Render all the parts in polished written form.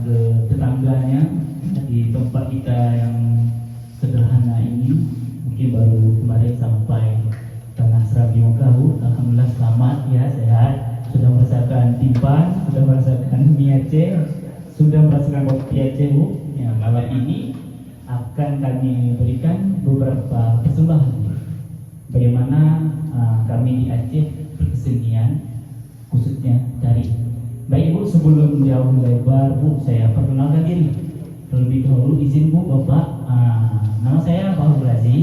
ke tetangganya di tempat kita yang sederhana ini. Mungkin baru kemarin sampai tengah Serabi Mekah, Bu. Alhamdulillah selamat ya, sehat. Sudah merasakan timpan, sudah merasakan mie Aceh, sudah merasakan kopi Aceh, Bu. Ya, malam ini akan kami berikan beberapa persembahan bagaimana kami di Aceh berkesenian, khususnya dari. Baik Bu, sebelum jauh lebar Bu, saya perkenalkan diri. Terlebih dahulu izin Bu Bapak, nama saya Pak Razi.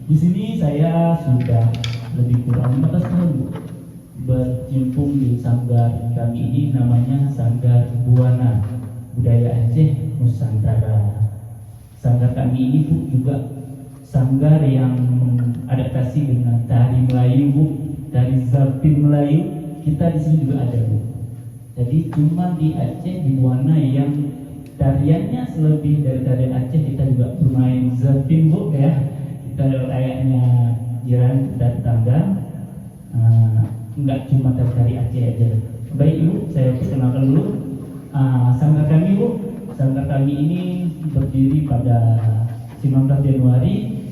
Di sini saya sudah lebih kurang 15 tahun Bu bercimpung di sanggar kami ini, namanya Sanggar Buana Budaya Aceh Nusantara. Sanggar kami ini Bu juga sanggar yang mengadaptasi dengan tari Melayu Bu, tari Zapin Melayu. Kita di sini juga ada Bu. Jadi cuma di Aceh, di Buana yang tariannya selebih dari tarian Aceh, kita juga bermain Zapin Bu ya. Kita kayaknya jiran kita tetangga, enggak cuma tari Aceh aja. Baik Ibu, saya perkenalkan dulu sanggar kami Bu. Sanggar kami ini berdiri pada 19 Januari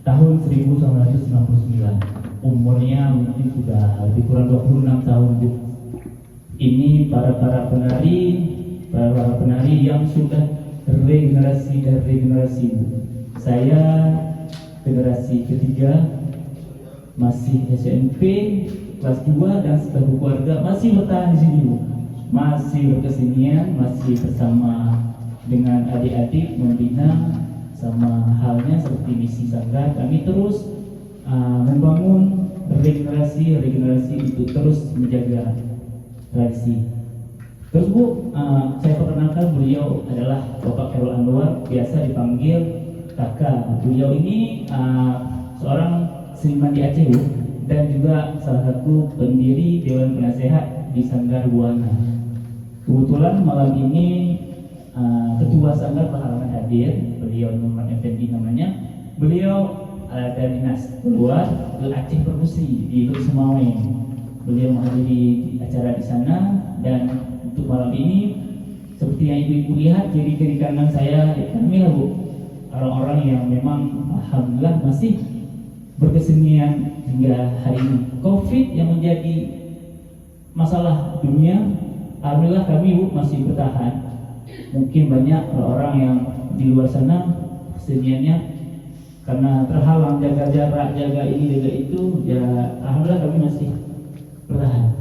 tahun 1999. Umurnya mungkin sudah lebih kurang 26 tahun Bu. Ini para penari yang sudah regenerasi dan regenerasi Bu. Saya generasi ketiga, masih SMP kelas 2 dan setelah keluarga masih bertahan di sini Bu. Masih berkesenian, masih bersama dengan adik-adik membina, sama halnya seperti misi sanggar kami terus membangun regenerasi untuk terus menjaga tradisi. Terus Bu, saya perkenalkan beliau adalah Bapak Khairul Anwar, biasa dipanggil Kakak. Beliau ini seorang seniman di Aceh Bu, dan juga salah satu pendiri Dewan Penasehat di Sanggar Buana. Kebetulan malam ini Ketua Sanggar Pahlawan hadir, beliau Numan Effendi namanya. Beliau ada dinas keluar ke Aceh Perkusri di Teluk Semaweng. Beliau menghadiri acara di sana, dan untuk malam ini seperti yang ibu-ibu lihat kiri kanan saya, kami lah Bu, orang-orang yang memang alhamdulillah masih berkesenian hingga hari ini. Covid yang menjadi masalah dunia, alhamdulillah kami Bu masih bertahan. Mungkin banyak orang yang di luar sana keseniannya karena terhalang, jaga jarak, jaga ini, jaga itu, ya alhamdulillah kami masih bertahan.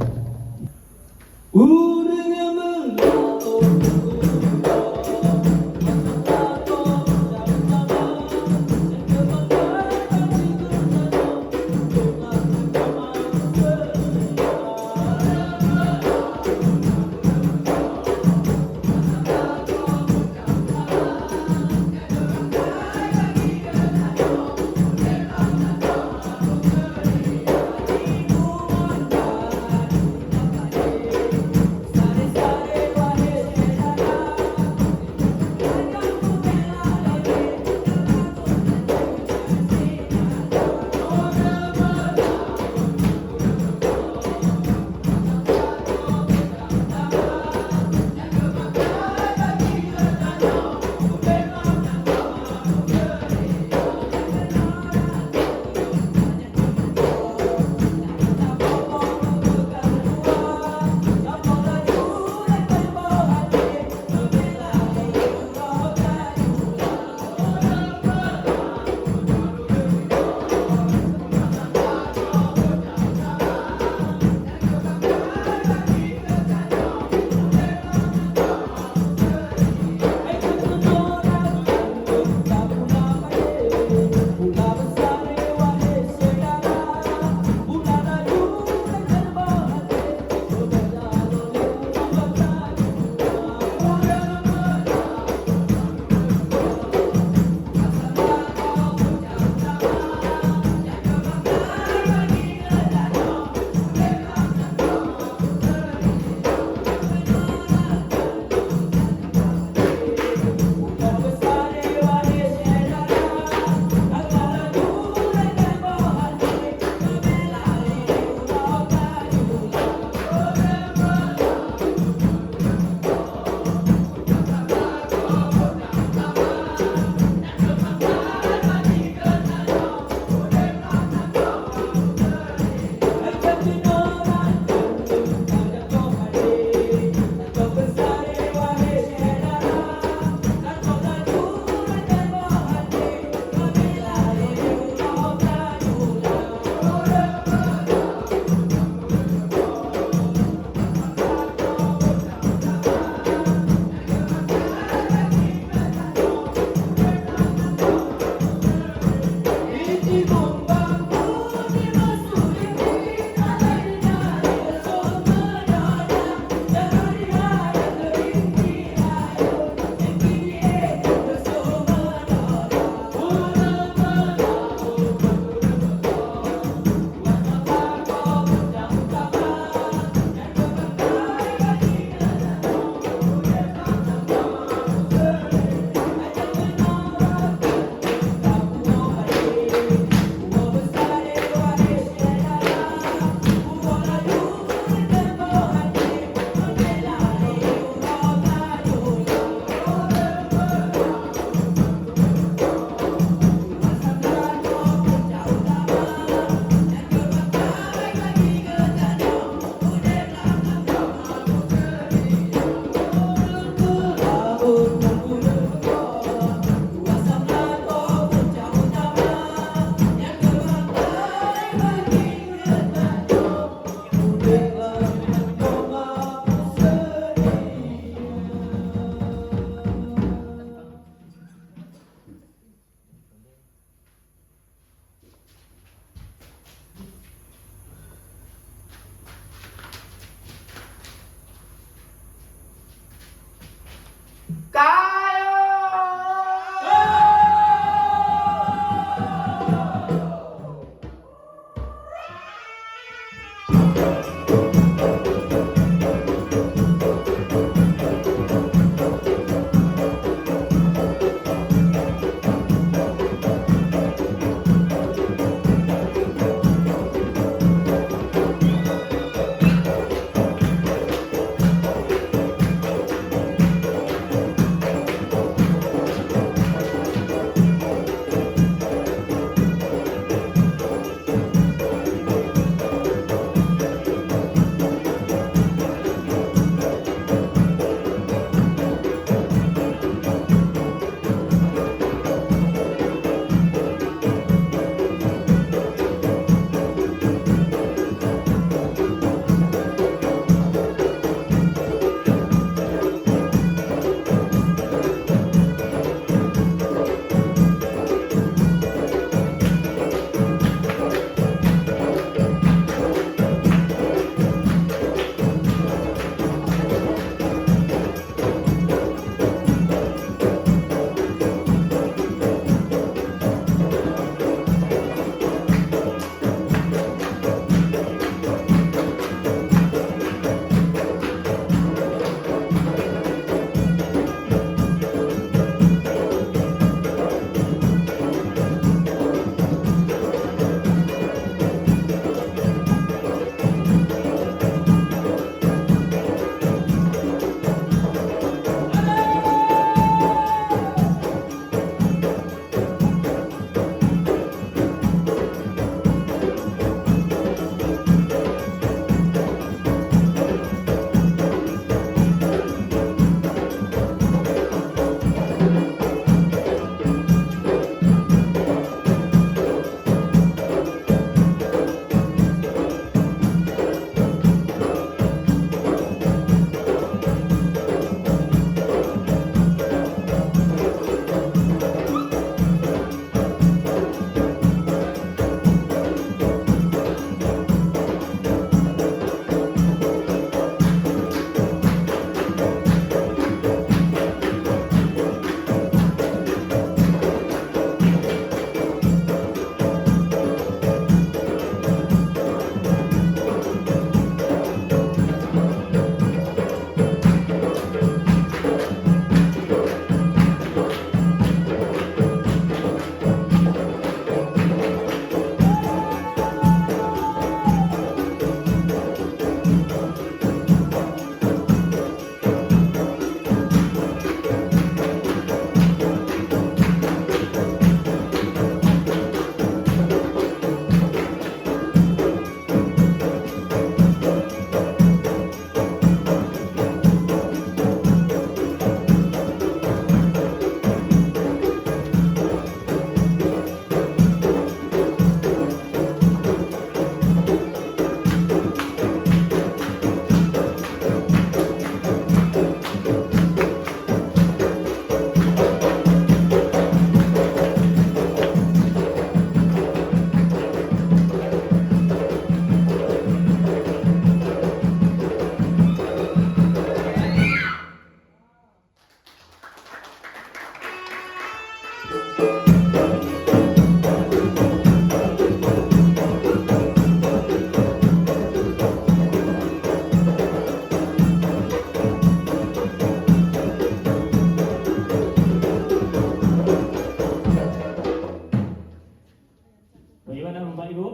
Bapak Ibu?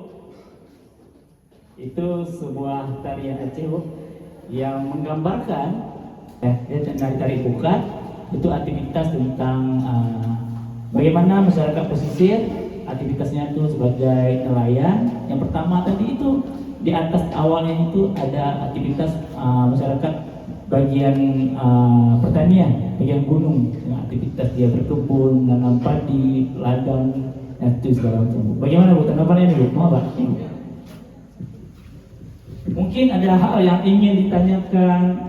Itu sebuah tarian Aceh Bu, yang menggambarkan dia tari bukat. Itu aktivitas tentang bagaimana masyarakat pesisir aktivitasnya itu sebagai nelayan. Yang pertama tadi itu di atas awalnya itu ada aktivitas masyarakat bagian pertanian, bagian gunung, aktivitas dia berkebun, menanam padi, ladang, itu segala macam. Bagaimana Bu tanggapannya Bu? Mau Pak? Mungkin ada hal yang ingin ditanyakan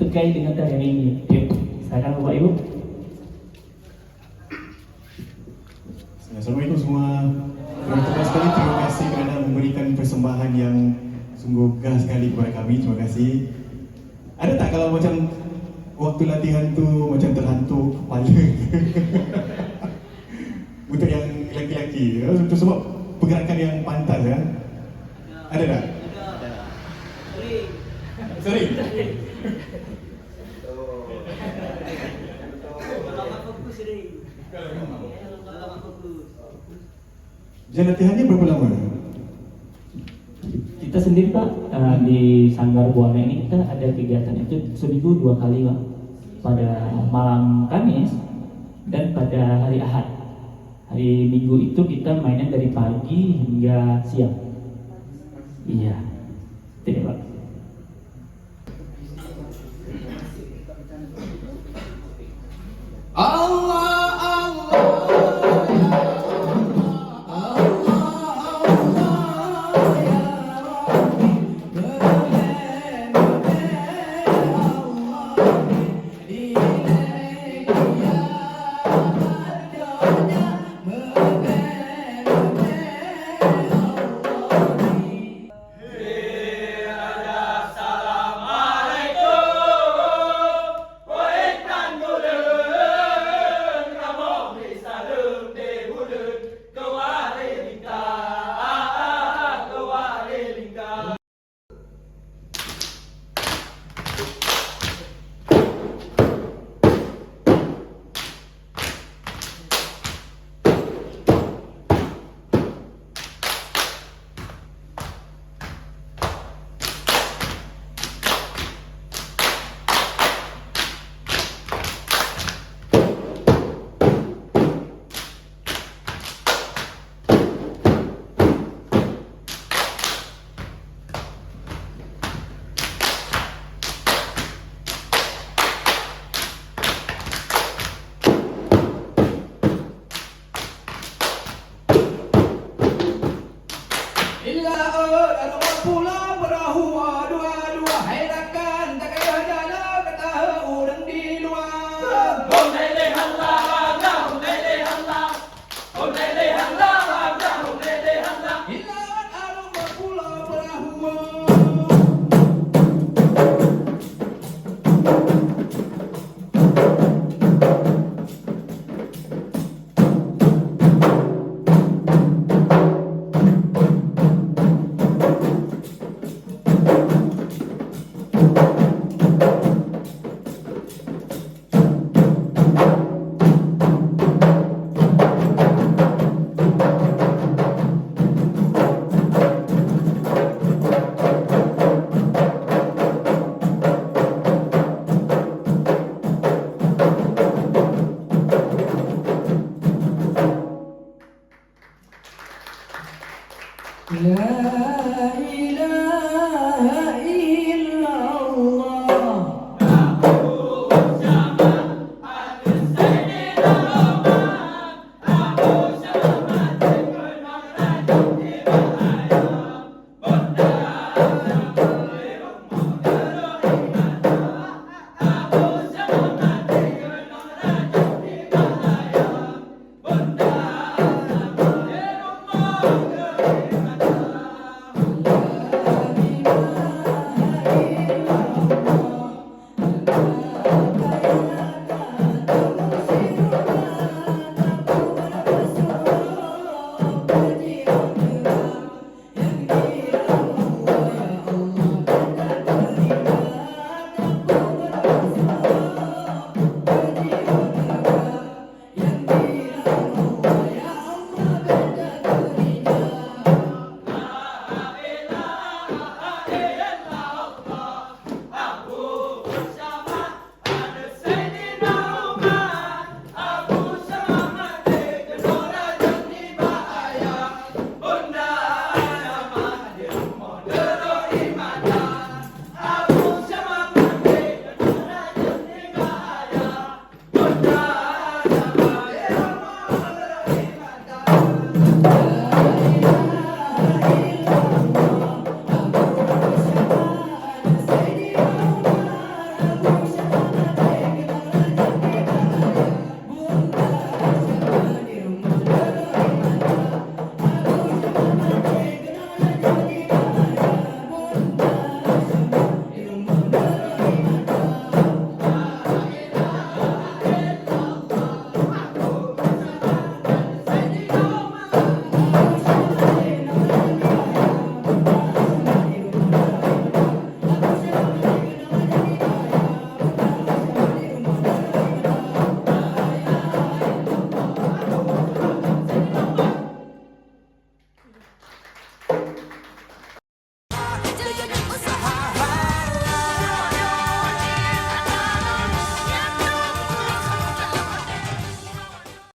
terkait dengan tarian ini. Yuk, silakan Bapak Ibu. Assalamualaikum semua. Terima sekali, terima kasih kerana memberikan persembahan yang sungguh gas sekali kepada kami. Terima kasih. Ada tak kalau macam waktu latihan tu macam terhantu kepala? Untuk yang lelaki-lelaki, untuk sebab pergerakan yang pantas ya. Ada tak? Sering. Jam latihannya berapa lama? Kita sendiri Pak di Sanggar Buana ini kita ada kegiatan itu seminggu 2 kali Pak, pada malam Kamis dan pada hari Ahad. Hari Minggu itu kita mainnya dari pagi hingga siang. Iya, tidak Pak. La ilaha